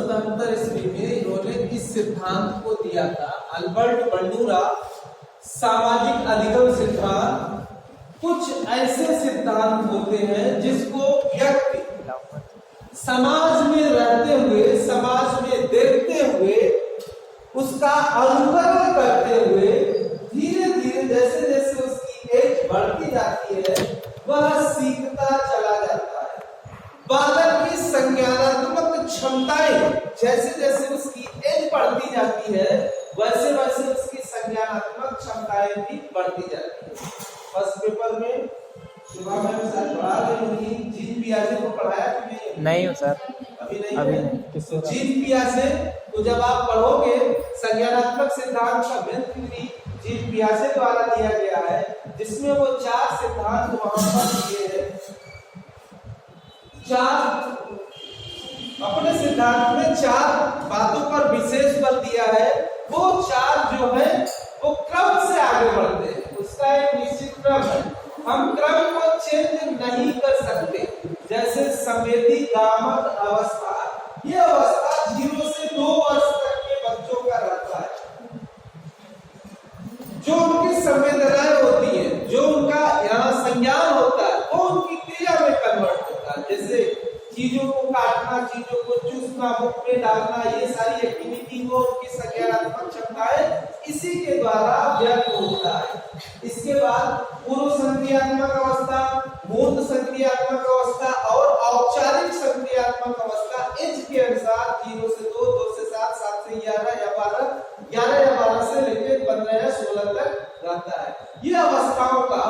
1977 ईस्वी में इन्होंने इस सिद्धांत को दिया था। अल्बर्ट बंडूरा सामाजिक अधिगम सिद्धांत। कुछ ऐसे सिद्धांत होते हैं जिसको व्यक्ति समाज में रहते हुए, समाज में देखते हुए, उसका अनुकरण करते हुए धीरे धीरे जैसे जैसे उसकी एज बढ़ती जाती है वह सीखता चला जाता है। बालक की संज्ञानात्मक क्षमताएं जैसे जैसे उसकी एज बढ़ती जाती है वैसे वैसे उसकी संज्ञानात्मक क्षमताएं भी बढ़ती जाती है। फर्स्ट पेपर में सुबह मैम सर पढ़ा रही होंगी, जीन पियाजे को पढ़ाया कि नहीं? नहीं हो सर, अभी नहीं अभी है। नहीं। जीन पियाजे तो जब आप पढ़ोगे संज्ञानात्मक सिद्धांत का मेन थ्योरी जीन पियाजे द्वारा दिया गया है, जिसमें वो 4 सिद्धांत वहां पर दिए हैं। 4 अपने सिद्धांत में 4 बातों पर विशेष बल दिया है। वो 4 जो है वो क्रम से आगे बढ़ते हैं, उसका एक निश्चित क्रम है। हम क्रम को चेंज नहीं कर सकते। जैसे संवेदीगामक अवस्था, ये अवस्था 0 से 2 वर्ष तक के बच्चों का रहता है। जो उनकी संवेदनाएं होती है, जो उनका यहाँ संज्ञान होता है, वो उनकी क्रिया में कन्वर्ट होता है। जैसे चीजों को काटना, चीजों को चूसना, मुख में डालना, ये सारी एक्टिविटी को उनकी संज्ञानात्मक क्षमताएं इसी के द्वारा व्यक्त होता है। इसके बाद पूर्व संक्रियात्मक अवस्था, मूर्त संक्रियात्मक अवस्था और औपचारिक संक्रियात्मक अवस्था एज के अनुसार 0 से 2, 2 से 7, 7 से 11 या 12, 11 या 12 से लेकर 15 या 16 तक रहता है। ये अवस्थाओं का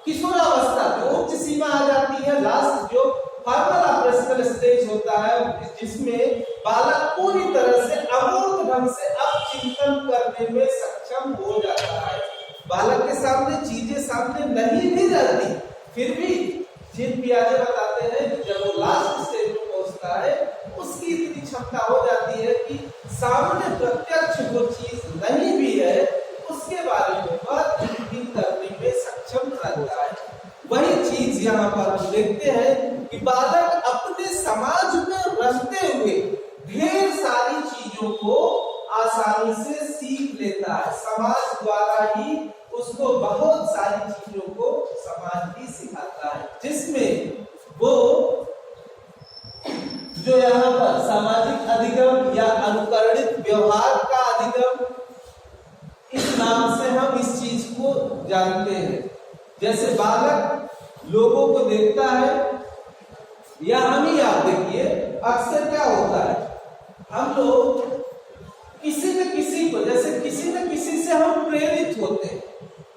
किशोरावस्था जो उच्च सीमा आ जाती है, लास्ट जो फॉर्मल ऑपरेशनल स्टेज होता है, जिसमें बालक पूरी तरह से अमूर्त ढंग से अब चिंतन करने में सक्षम हो जाता है। बालक के सामने चीजें सामने नहीं भी रहती, फिर भी जीन पियाजे बताते हैं कि जब वो लास्ट स्टेज में पहुंचता है उसकी इतनी क्षमता हो जाती है कि सामने प्रत्यक्ष वो चीज नहीं भी है उसके बारे में वह थिंकिंग करने में सक्षम रहता है। वही चीज यहाँ पर हम देखते हैं कि बालक अपने समाज में रहते हुए ढेर सारी चीजों को आसानी से सीख लेता है। समाज द्वारा ही उसको बहुत सारी चीजों को समाज ही सिखाता है, जिसमें वो जो यहाँ पर सामाजिक अधिगम या अनुकरणित व्यवहार का अधिगम, इस नाम से हम इस चीज को जानते हैं। जैसे बालक लोगों को देखता है, या हम ही आप देखिए अक्सर क्या होता है, हम लोग किसी न किसी को, जैसे किसी न किसी से हम प्रेरित होते हैं,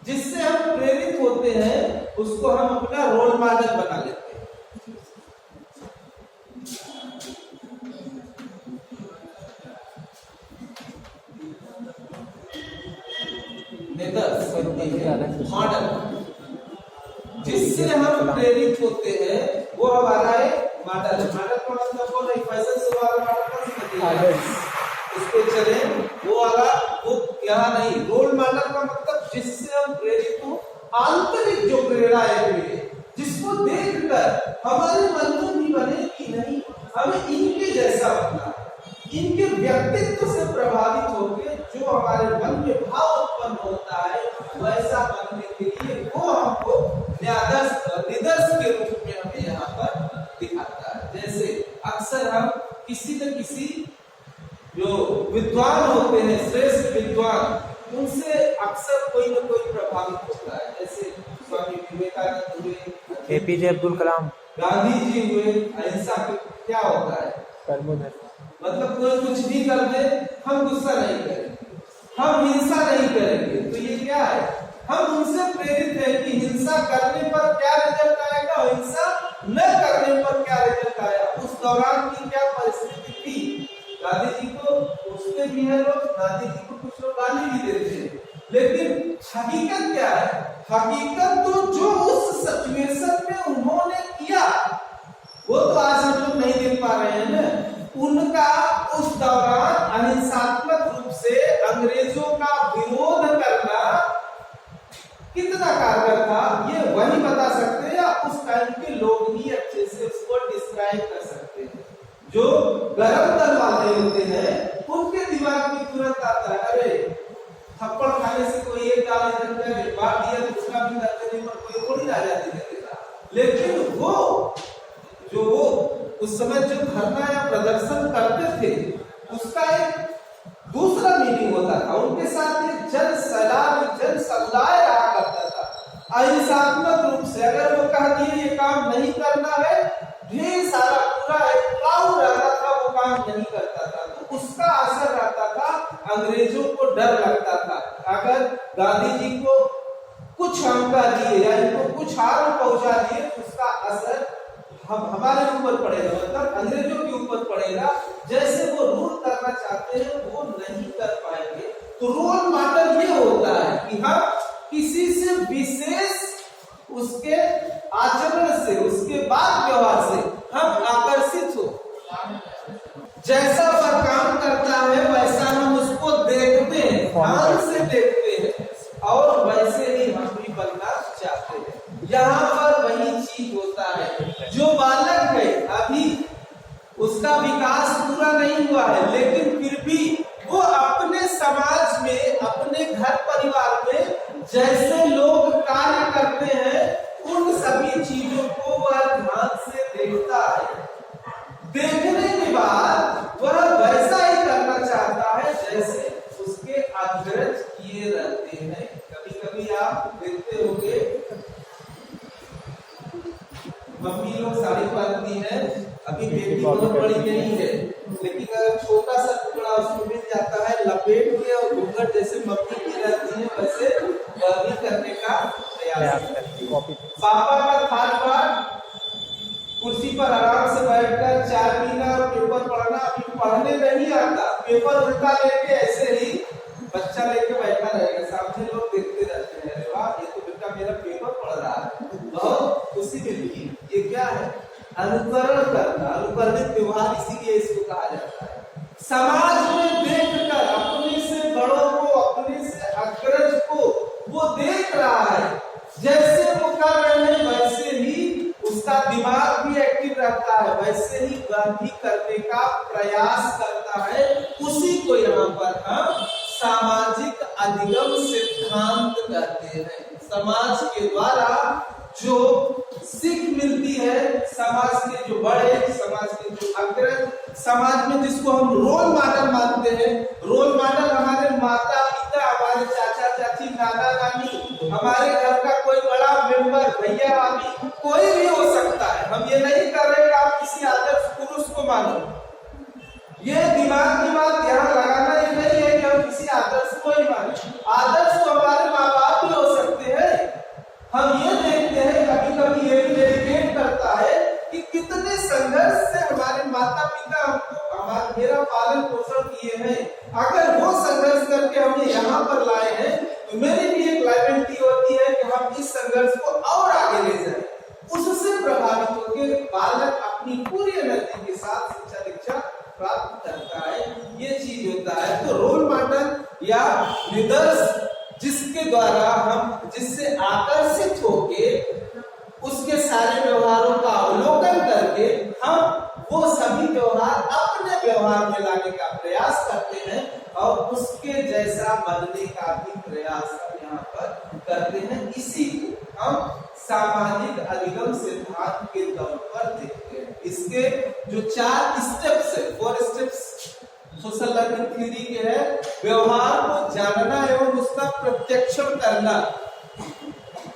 जिससे हम प्रेरित होते हैं उसको हम अपना रोल मॉडल बना लेते हैं। मॉडल जिससे हम प्रेरित होते हैं वो हमारा एक मॉडल है। मॉडल का मतलब वो नहीं फैशन शो वाला मॉडल, उसको चले वो वाला, वो यहाँ नहीं। रोल मॉडल का मतलब जिससे हम प्रेरित हो, आंतरिक जो प्रेरणा है, जिसको देखकर हमारे मन में भी बने कि नहीं हमें इनके जैसा बनना, इनके व्यक्तित्व से प्रभावित होकर जो हमारे मन में भाव उत्पन्न होता है वैसा बनने के लिए वो हमको निदर्श के रूप में हमें यहाँ पर दिखाता है। जैसे अक्सर हम किसी न किसी जो विद्वान होते हैं, श्रेष्ठ विद्वान, उनसे अक्सर कोई न कोई प्रभावित होता है। जैसे स्वामी विवेकानंद हुए, एपीजे अब्दुल कलाम, गांधी जी हुए। अहिंसा क्या होता है? मतलब कोई कुछ भी कर दे हम गुस्सा नहीं करेंगे, हम हिंसा नहीं करेंगे। तो ये क्या है? हम उनसे प्रेरित हैं कि हिंसा करने पर क्या रिजल्ट आएगा, हिंसा न करने पर क्या रिजल्ट आया। उस दौरान की क्या परिस्थिति थी? गांधी जी को पूछते भी है लोग, गांधी जी को कुछ लोग गाली भी देते हैं, लेकिन हकीकत क्या है? हकीकत तो जो उस सिचुएशन में उन्होंने किया वो तो आज हम लोग नहीं देख पा रहे हैं ना। उनका उस दौरान अहिंसात्मक रूप से अंग्रेजों का विरोध करना कितना कारगर था, ये वही बता सकते हैं, या उस टाइम के लोग ही अच्छे से उसको डिस्क्राइब कर सकते हैं। जो गरम दल वाले कोई थोड़ी आजादी दे देगा। लेकिन वो उस समय जो धरना या प्रदर्शन करते थे उसका एक दूसरा मीनिंग होता था। उनके साथ एक जन सैलाब, जन समुदाय रहा करता था अहिंसात्मक रूप से। अगर वो कह दिए ये काम नहीं करना है, ढेर सारा पूरा एक क्राउड रहता था, वो काम नहीं करता था। तो उसका असर रहता था, अंग्रेजों को डर लगता था अगर गांधी जी को कुछ आंका दिए या इनको कुछ हार्म पहुंचा दिए तो उसका असर हमारे ऊपर पड़ेगा, मतलब अंग्रेजों के ऊपर पड़ेगा। जैसे वो रूल करना चाहते हैं वो नहीं कर पाएंगे। तो रोल मॉडल ये होता है कि हम किसी से विशेष उसके आचरण से, उसके बात व्यवहार से हम आकर्षित हो। जैसा वह काम करता है वैसा हम उसको देखते हैं, ध्यान से देखते हैं और वैसे ही हम भी बनना चाहते हैं। यहाँ पर वही चीज होता है। जो बालक है अभी उसका विकास पूरा नहीं हुआ है, लेकिन फिर भी वो अपने समाज में, अपने घर परिवार में जैसे लोग कार्य करते हैं उन सभी चीजों को वह ध्यान से देखता है। देखने के बाद वह वैसा ही करना चाहता है जैसे उसके अग्रज किए रहते हैं। कभी कभी आप देखते होंगे मम्मी लोग साड़ी पहनती है, अभी बेटी बहुत बड़ी नहीं है, लेकिन अगर छोटा सा टुकड़ा उसको मिल जाता है लपेट के और घूंघट जैसे मम्मी की रहती है वैसे वह भी करने का प्रयास करती है। पापा का थाल पर कुर्सी पर आराम से बैठकर चाय पीना और पेपर पढ़ना, अभी पढ़ने नहीं आता, पेपर उल्टा लेके ऐसे ही बच्चा लेके बैठा रहेगा, सामने लोग देखते रहते हैं, अरे वाह ये तो बेटा मेरा पेपर पढ़ रहा है, बहुत खुशी मिलती है। ये क्या है? अनुकरण करना, अनुकरणित व्यवहार, इसीलिए इसको कहा जाता है। समाज में देखकर अपने से बड़ों को, अपने से अग्रज को वो देख रहा है, जैसे वो कर रहे हैं वैसे ही उसका दिमाग भी एक्टिव रहता है, वैसे ही वह भी करने का प्रयास करता है। उसी को यहाँ पर हम सामाजिक अधिगम सिद्धांत कहते हैं। समाज के द्वारा जो सीख मिलती है, समाज के जो बड़े, समाज के जो अग्रज, समाज में जिसको हम रोल मॉडल मानते हैं, रोल मॉडल हमारे माता पिता, हमारे चाचा चाची, नाना नानी, हमारे घर का कोई बड़ा मेंबर, भैया भाभी, कोई भी हो सकता है। हम ये नहीं कर रहे कि आप किसी आदर्श पुरुष को मानो, ये दिमाग की बात यहाँ लगाना ये नहीं है कि हम किसी आदर्श को ही माने। आदर्श तो हमारे माँ बाप भी हो सकते हैं। हम ये देखते हैं, कभी कभी ये भी डेडिकेट करता है कि कितने संघर्ष से हमारे माता पिता हमको मेरा पालन पोषण किए हैं। अगर वो संघर्ष करके हमें यहाँ पर लाए हैं तो मेरी भी एक लायबिलिटी होती है कि हम इस संघर्ष को और आगे ले जाएं। उससे प्रभावित होकर बालक अपनी पूरी एनर्जी के साथ शिक्षा दीक्षा प्राप्त करता है। ये चीज होता है। तो रोल मॉडल या लीडर्स जिसके द्वारा हम, जिससे आकर्षित होके उसके सारे व्यवहारों का अवलोकन करके हम वो सभी व्यवहार अपने व्यवहार में लाने का प्रयास करते हैं और उसके जैसा बनने का भी प्रयास हम यहाँ पर करते हैं। इसी को हम सामाजिक अधिगम सिद्धांत के तौर पर देखते हैं। इसके जो 4 स्टेप्स है, 4 स्टेप्स सोशल लर्निंग थ्योरी के है। व्यवहार को जानना एवं उसका प्रत्यक्षण करना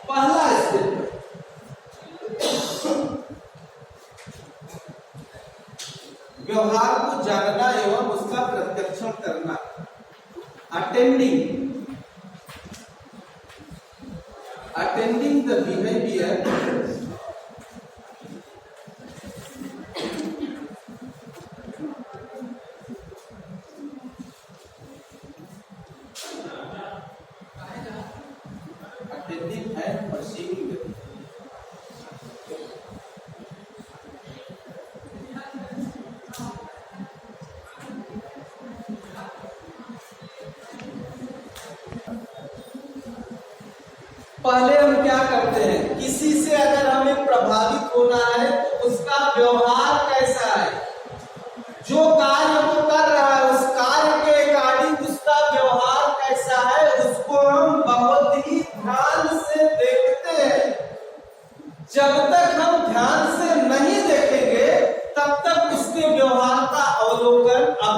पहला स्टेप है। व्यवहार को जानना एवं उसका प्रत्यक्षण करना। Attending the behaviour and perceiving it. पहले हम क्या करते हैं, किसी से अगर हमें प्रभावित होना है तो उसका व्यवहार कैसा है, जो कार्य वो कर रहा है उस कार्य के अकॉर्डिंग उसका व्यवहार कैसा है, उसको हम बहुत ही ध्यान से देखते हैं।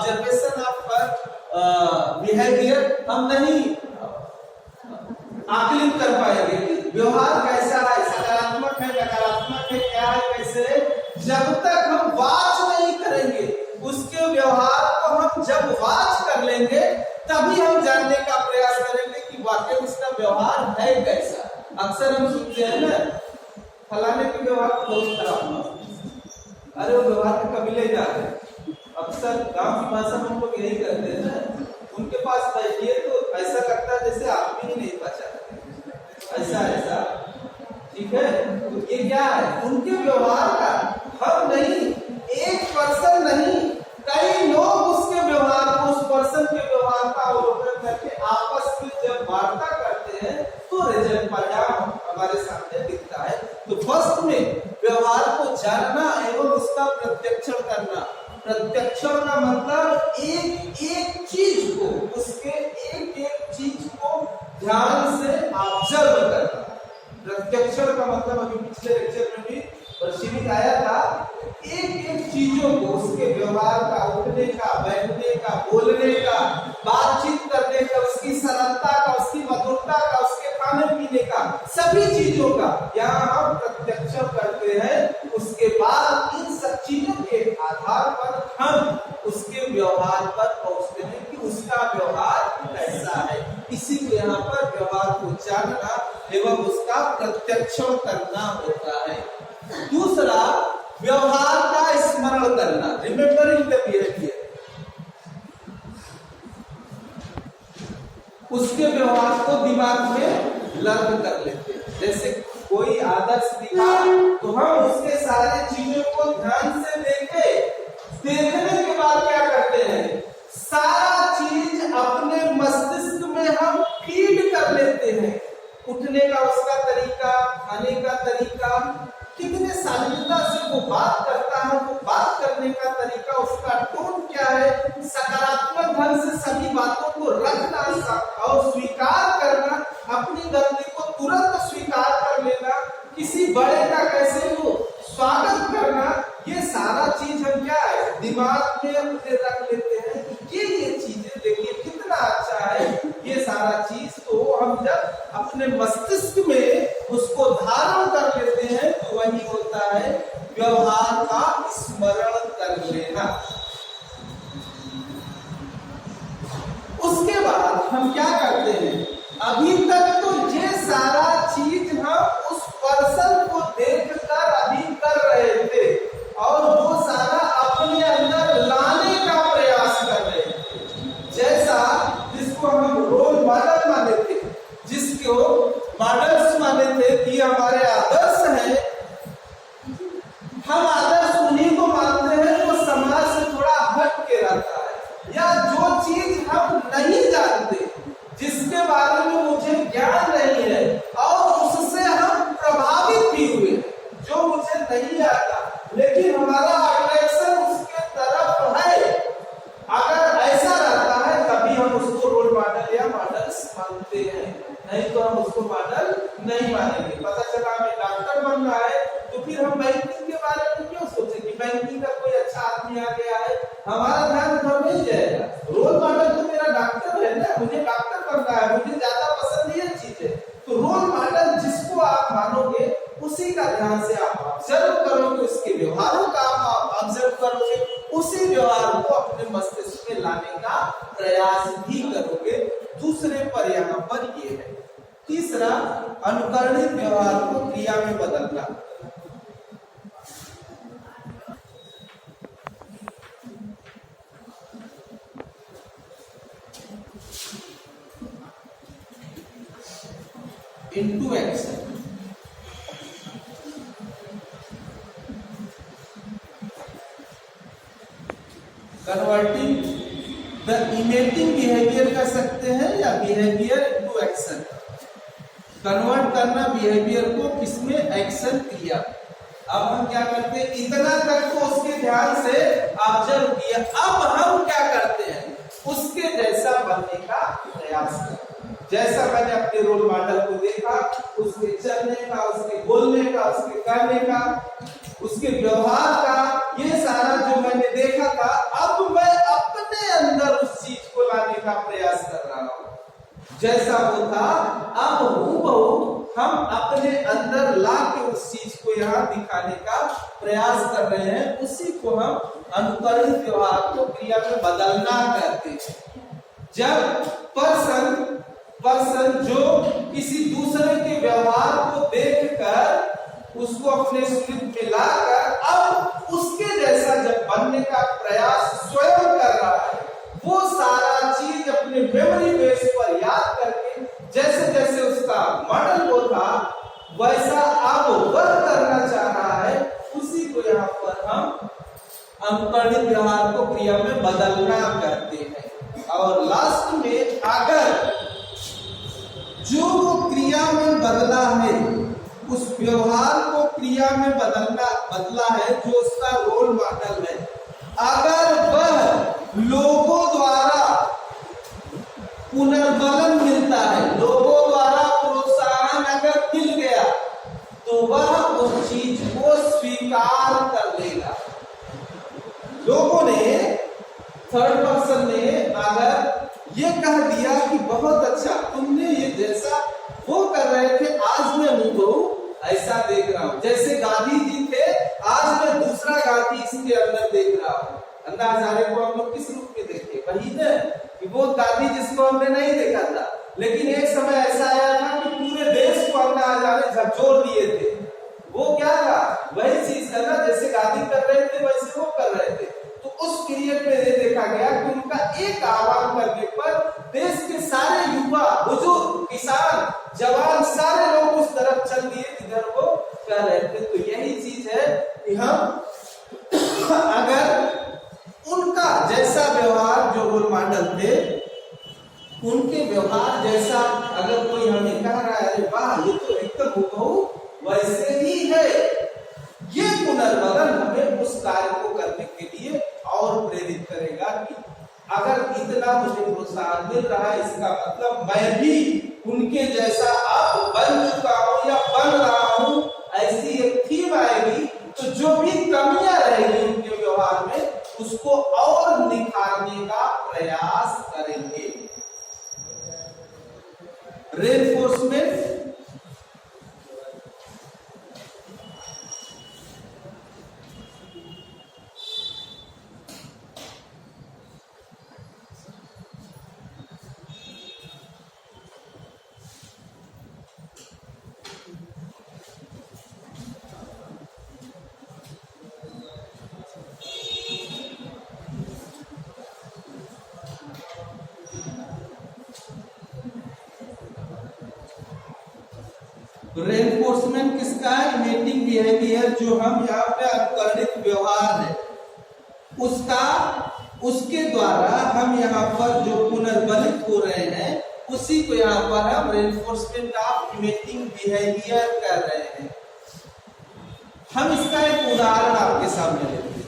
ऑब्जर्वेशन ऑफ बिहेवियर हम नहीं आकलित कर पाएंगे कि व्यवहार कैसा है, सकारात्मक है, नकारात्मक है, क्या है, कैसे है। जब तक हम वाच नहीं करेंगे उसके व्यवहार को, हम जब वाच कर लेंगे तभी हम जानने का प्रयास करेंगे कि वाकई उसका व्यवहार है कैसा। अक्सर हम सुनते हैं ना, फलाने के व्यवहार तो बहुत खराब हुआ, अरे वो व्यवहार के कबीले जा रहे हैं। अक्सर गांव की भाषा में हम लोग यही करते हैं ना, उनके पास बैठिए तो ऐसा लगता है जैसे आदमी ही नहीं पहचानते, ऐसा ऐसा। ठीक है, तो ये क्या है, उनके व्यवहार का हम नहीं, एक पर्सन नहीं, कई लोग उसके व्यवहार को, उस पर्सन के व्यवहार का अवलोकन करके आपस में जब वार्ता करते हैं तो रिजल्ट परिणाम हमारे सामने दिखता है। तो फर्स्ट में व्यवहार को जानना एवं उसका प्रत्यक्षण करना। प्रत्यक्षण का मतलब एक एक चीज को, उसके एक एक चीज को ध्यान से ऑब्जर्व करना। प्रत्यक्षण का मतलब अभी पिछले लेक्चर में भी प्रशिक्षित आया था, एक एक चीजों को, उसके व्यवहार का, उठने का, बैठने का, बोलने का, बातचीत करने का, उसकी सरलता का, उसकी मधुरता का, उसके खाने पीने का, सभी चीजों का यहाँ हम प्रत्यक्षण करते हैं। उसके बाद इन सब चीजों के आधार पर हम उसके व्यवहार पर पहुंचते हैं कि उसका व्यवहार कैसा है। इसी को यहाँ पर व्यवहार को जानना एवं उसका प्रत्यक्षण करना होता है। दूसरा, व्यवहार का स्मरण करना, रिमेम्बरिंग द बिहेवियर। उसके व्यवहार को दिमाग में लर्न कर लेते हैं। जैसे कोई आदर्श दिखा तो हम उसके सारे चीजों को ध्यान से देखने के बाद क्या करते हैं, सारा चीज अपने मस्तिष्क में हम फीड कर लेते हैं। उठने का उसका तरीका, खाने का तरीका, कितने शालीनता से वो बात करता है, वो बात करने का तरीका, उसका टोन क्या है, सकारात्मक ढंग से सभी बातों को रखना और स्वीकार करना, अपनी गलती को तुरंत स्वीकार कर लेना, किसी बड़े का कैसे वो स्वागत करना, ये सारा चीज हम क्या है दिमाग में अपने रख लेते हैं। ये चीजें देखिए कितना अच्छा है, ये सारा चीज तो हम जब अपने मस्तिष्क में उसको धारण कर लेते हैं तो वही होता है व्यवहार का स्मरण कर लेना। उसके बाद हम क्या करते हैं, अभी तक तो ये सारा चीज हम उस पर्सन को देखकर अभी कर रहे थे और वो सारा अपने अंदर लाने का प्रयास कर रहे थे। जैसा जिसको हम रोल मॉडल माने थे, जिसको मॉडल्स माने थे कि हमारे आदर्श हैं, हम आदर्श उन्हीं को मानते हैं जो समाज से थोड़ा हट के रहता है, या जो चीज हम नहीं जानते, जिसके बारे में मुझे ज्ञान नहीं है और उससे हम प्रभावित भी हुए, जो मुझे नहीं आता लेकिन हमारा अट्रैक्शन उसके तरफ है। अगर ऐसा रहता है तभी हम उसको रोल मॉडल या मॉडल्स मानते हैं, नहीं तो हम उसको मॉडल नहीं मानेंगे। पता चला हमें डॉक्टर बनना है तो फिर हम बैंकिंग के बारे में क्यों सोचें कि बैंकिंग का कोई अच्छा आदमी आ गया है, हमारा ध्यान उधर नहीं जाएगा। रोल मॉडल तो मेरा डॉक्टर है ना, मुझे डॉक्टर बनना है, मुझे ज्यादा पसंद ये चीज है। तो रोल मॉडल जिसको आप मानोगे उसी का ध्यान से आप ऑब्जर्व करोगे, उसके व्यवहारों का आप ऑब्जर्व करोगे, उसी व्यवहार को अपने मस्तिष्क में लाने का प्रयास भी करोगे। दूसरे पर यहाँ पर ये है। तीसरा, अनुकरणित व्यवहार को क्रिया में बदलना। into action. Converting the imitating behavior कर सकते हैं या behavior into action। कन्वर्ट करना बिहेवियर को किसमें, एक्शन, क्रिया। अब हम क्या करते हैं, इतना तक तो उसके ध्यान से ऑब्जर्व किया, अब हम क्या करते हैं, उसके जैसा बनने का प्रयास करते हैं। जैसा मैंने अपने रोल मॉडल को देखा, उसके चलने का, उसके बोलने का, उसके करने का, उसके व्यवहार का, ये सारा जो मैंने देखा था, अब मैं अपने जैसा वो था अब हूबहू हम अपने अंदर ला के उस चीज को यहाँ दिखाने का प्रयास कर रहे हैं। उसी को हम अनुकरणित व्यवहार को क्रिया में बदलना कहते हैं। जब पर्सन जो किसी दूसरे के व्यवहार को देखकर उसको अपने स्मृति में लाकर अब उसके जैसा जब बनने का प्रयास स्वयं कर रहा है, वो सारा चीज अपने मेमोरी बेस पर याद करके जैसे जैसे उसका मॉडल वो था वैसा अब वह करना चाह रहा है, उसी को यहाँ पर हम अनुकरणित व्यवहार को क्रिया में बदलना कहते हैं। और लास्ट में अगर जो वो क्रिया में बदला है, उस व्यवहार को क्रिया में बदला है, जो उसका रोल मॉडल है, अगर वह लोगों द्वारा पुनर्बलन मिलता है, लोगों द्वारा प्रोत्साहन अगर मिल गया, तो वह उस चीज को स्वीकार कर लेगा। लोगों ने, थर्ड पर्सन ने अगर ये कह दिया कि बहुत अच्छा तुमने ये जैसा वो कर रहे थे, आज मैं हूँ ऐसा देख रहा हूँ, जैसे गांधी जी थे आज मैं दूसरा गांधी इसके अंदर देख रहा हूँ। अन्ना हजारे को हम लोग किस रूप में देखे, वही न कि वो गांधी जिसको हमने नहीं देखा था, लेकिन एक समय ऐसा आया था कि पूरे देश को अन्ना हजारे झकझोर दिए थे। वो क्या था, वही चीज था ना, जैसे गांधी कर रहे थे वैसे वो कर रहे थे। तो उस पीरियड में ये देखा गया कि उनका एक आह्वान करने पर देश के सारे युवा, बुजुर्ग, किसान, जवान सारे लोग उस तरफ चल दिए जिधर वो कर रहे थे। तो यही चीज है कि हम अगर उनका जैसा व्यवहार जो रोल मॉडल थे, उनके व्यवहार जैसा अगर कोई हमें कह रहा है, वाह ये तो एकदम हूबहू वैसे ही है, ये पुनर्बलन हमें उस कार्य को करने के लिए और प्रेरित करेगा कि अगर इतना मुझे प्रोत्साहन मिल रहा है, इसका मतलब मैं भी उनके जैसा अब बन चुका हूं या बन रहा हूं, ऐसी एक थीम आएगी। तो जो भी कमियां रहेगी उनके व्यवहार में, उसको और निखारने का प्रयास करेंगे। रेनफोर्समेंट रेनफोर्समेंट किसका है, इमिटेटिंग बिहेवियर, जो हम यहाँ पे अनुकरणित व्यवहार है उसका, उसके द्वारा हम यहाँ पर जो पुनर्बलित हो रहे हैं, उसी को यहाँ पर हम रेनफोर्समेंट ऑफ इमिटेटिंग बिहेवियर कर रहे हैं। हम इसका एक उदाहरण आपके सामने लेते हैं,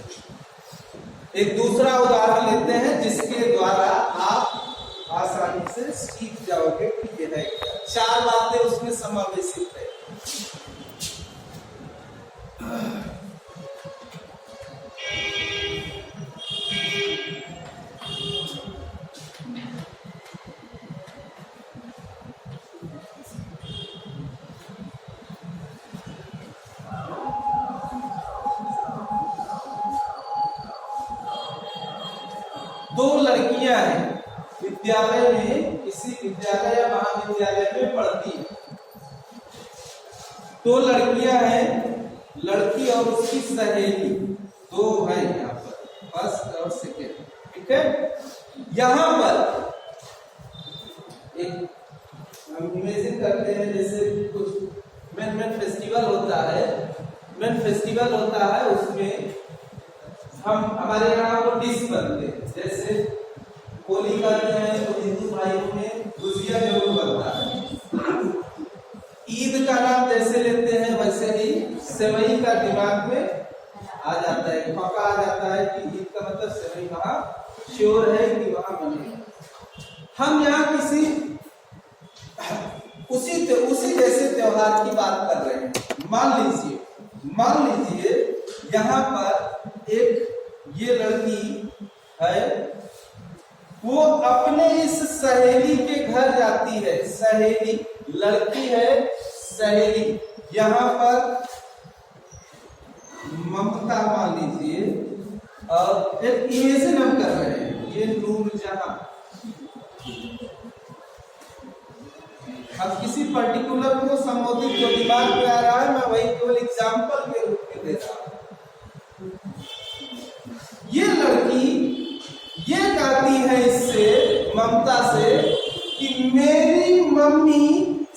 एक दूसरा उदाहरण लेते हैं जिसके द्वारा आप आसानी से सीख जाओगे कि यह है क्या। 4 बातें उसमें समावेशित है। दो लड़कियां हैं, विद्यालय में, किसी विद्यालय या महाविद्यालय में पढ़ती है। 2 लड़कियां हैं, लड़की और उसकी सहेली, 2 हैं यहाँ पर, फर्स्ट और सेकेंड, ठीक है। यहाँ पर एक हम इमेजिन करते हैं जैसे कुछ मेन फेस्टिवल होता है, उसमें हम हमारे यहाँ वो डिश बनते हैं, जैसे होली करते हैं तो हिंदू भाइयों में गुजिया जरूर बनता है। ईद का नाम जैसे लेते हैं वैसे ही सेवई का दिमाग में आ जाता है, पक्का आ जाता है कि ईद का मतलब सेवई वहां श्योर है कि वहां बनेगा। हम यहाँ किसी उसी जैसे त्योहार की बात कर रहे हैं। मान लीजिए यहाँ पर एक ये लड़की है, वो अपने इस सहेली के घर जाती है। सहेली लड़की है, सहेली। यहाँ पर ममता मान लीजिए और एक इमेजिन हम कर रहे हैं, ये नूरजहां। अब किसी पर्टिकुलर को संबोधित जो दिमाग में आ रहा है, मैं वही केवल एग्जाम्पल के रूप में दे रहा हूं। ये लड़की ये कहती है इससे, ममता से, कि मेरी मम्मी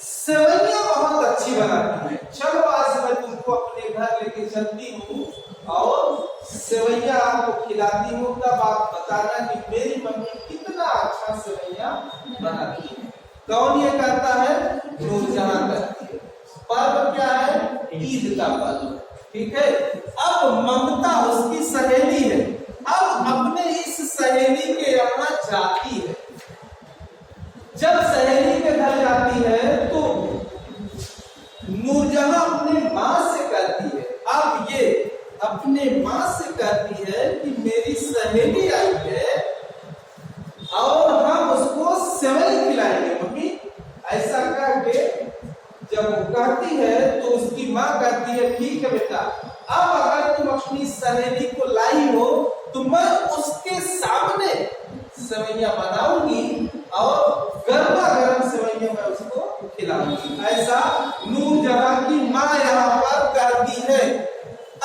सेवइयां बहुत अच्छी बनाती है, चलो आज मैं तुमको अपने घर लेके चलती हूँ और सेवइयां आपको खिलाती हूँ, तब आप बताना कि मेरी मम्मी कितना अच्छा सेवइयां बनाती है। कौन ये कहता है? नूरजहां कहती है। पर्व क्या है? ईद का पर्व, ठीक है। अब ममता उसकी सहेली है, अब अपने इस सहेली के यहाँ जाती है। जब सहेली के घर जाती है तो नूरजहां अपने माँ से कहती है, अब ये अपने माँ से कहती है कि मेरी सहेली आई है और हम उसको सेवई खिलाएंगे मम्मी। ऐसा करके जब वो कहती है तो उसकी माँ कहती है, ठीक है बेटा, अब अगर तुम अपनी सहेली को लाई हो तो मैं उसके सामने सेवइयां बनाऊंगी और गर्मा गर्म सेवइयां मैं उसको खिलाऊंगी। ऐसा नूरजहां की माँ यहाँ पर कहती है।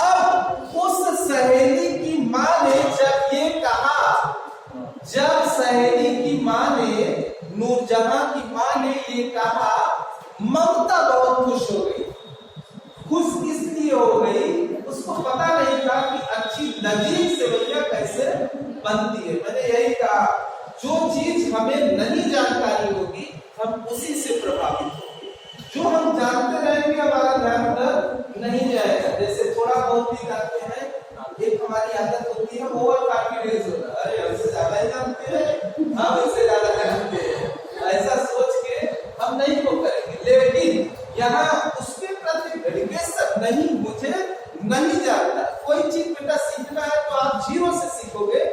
अब उस सहेली की माँ ने जब ये कहा, जब सहेली की माँ ने, नूरजहां की माँ ने ये कहा, ममता बहुत खुश हो गई। खुश इसलिए हो गई, उसको पता नहीं था कि अच्छी लजीज सेवइयां कैसे बनती है। मैंने यही कहा, जो चीज हमें नहीं जानकारी होगी हम उसी से प्रभावित होंगे। जो हम जानते रहेंगे हमारा ध्यान उधर नहीं जाएगा। जैसे थोड़ा बहुत भी जानते हैं, एक हमारी आदत होती है ओवर कॉन्फिडेंस होना, अरे हमसे ज्यादा ही जानते हैं, हम इससे ज्यादा जानते हैं, ऐसा सोच के हम नहीं को करेंगे। लेकिन यहाँ उसके प्रति डेडिकेशन नहीं, मुझे नहीं जानता। कोई चीज बेटा सीखना है तो आप जीरो से सीखोगे,